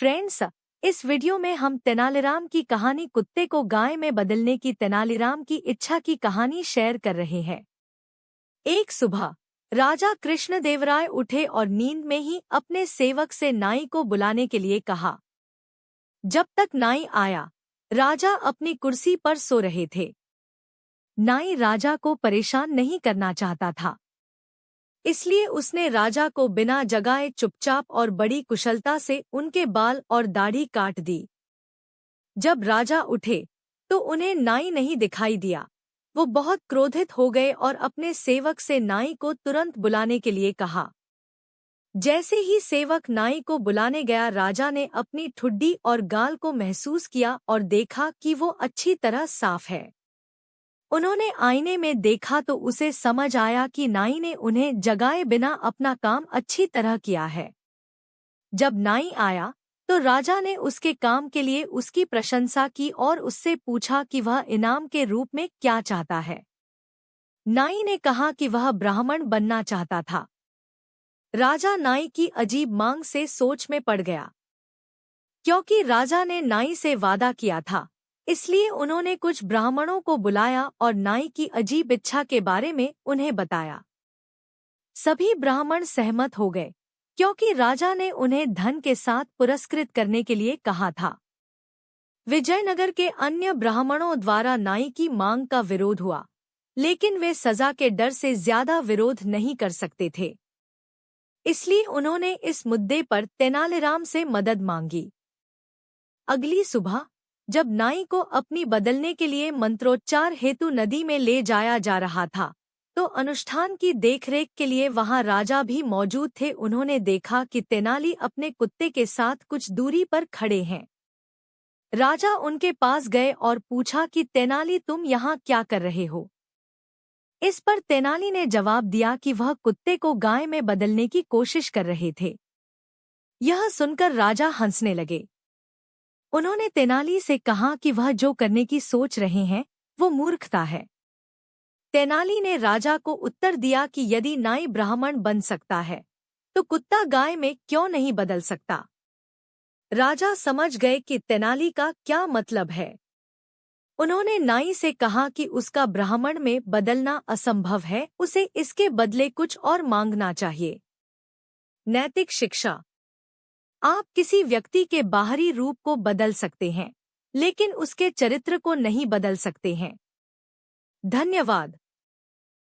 Friends, इस video में हम तेनालीराम की कहानी कुत्ते को गाय में बदलने की तेनालीराम की इच्छा की कहानी शेयर कर रहे हैं। एक सुबह राजा कृष्णदेवराय उठे और नींद में ही अपने सेवक से नाई को बुलाने के लिए कहा। जब तक नाई आया, राजा अपनी कुर्सी पर सो रहे थे। नाई राजा को परेशान नहीं करना चाहता था, इसलिए उसने राजा को बिना जगाए चुपचाप और बड़ी कुशलता से उनके बाल और दाढ़ी काट दी। जब राजा उठे तो उन्हें नाई नहीं दिखाई दिया। वो बहुत क्रोधित हो गए और अपने सेवक से नाई को तुरंत बुलाने के लिए कहा। जैसे ही सेवक नाई को बुलाने गया, राजा ने अपनी ठुड्डी और गाल को महसूस किया और देखा कि वो अच्छी तरह साफ है। उन्होंने आईने में देखा तो उसे समझ आया कि नाई ने उन्हें जगाए बिना अपना काम अच्छी तरह किया है। जब नाई आया तो राजा ने उसके काम के लिए उसकी प्रशंसा की और उससे पूछा कि वह इनाम के रूप में क्या चाहता है। नाई ने कहा कि वह ब्राह्मण बनना चाहता था। राजा नाई की अजीब मांग से सोच में पड़ गया। क्योंकि राजा ने नाई से वादा किया था, इसलिए उन्होंने कुछ ब्राह्मणों को बुलाया और नाई की अजीब इच्छा के बारे में उन्हें बताया। सभी ब्राह्मण सहमत हो गए, क्योंकि राजा ने उन्हें धन के साथ पुरस्कृत करने के लिए कहा था। विजयनगर के अन्य ब्राह्मणों द्वारा नाई की मांग का विरोध हुआ, लेकिन वे सजा के डर से ज्यादा विरोध नहीं कर सकते थे। इसलिए उन्होंने इस मुद्दे पर तेनालीराम से मदद मांगी। अगली सुबह जब नाई को अपनी बदलने के लिए मंत्रोच्चार हेतु नदी में ले जाया जा रहा था, तो अनुष्ठान की देखरेख के लिए वहां राजा भी मौजूद थे। उन्होंने देखा कि तेनाली अपने कुत्ते के साथ कुछ दूरी पर खड़े हैं। राजा उनके पास गए और पूछा कि तेनाली, तुम यहाँ क्या कर रहे हो? इस पर तेनाली ने जवाब दिया कि वह कुत्ते को गाय में बदलने की कोशिश कर रहे थे। यह सुनकर राजा हंसने लगे। उन्होंने तेनाली से कहा कि वह जो करने की सोच रहे हैं वो मूर्खता है। तेनाली ने राजा को उत्तर दिया कि यदि नाई ब्राह्मण बन सकता है तो कुत्ता गाय में क्यों नहीं बदल सकता। राजा समझ गए कि तेनाली का क्या मतलब है। उन्होंने नाई से कहा कि उसका ब्राह्मण में बदलना असंभव है, उसे इसके बदले कुछ और मांगना चाहिए। नैतिक शिक्षा। आप किसी व्यक्ति के बाहरी रूप को बदल सकते हैं, लेकिन उसके चरित्र को नहीं बदल सकते हैं। धन्यवाद।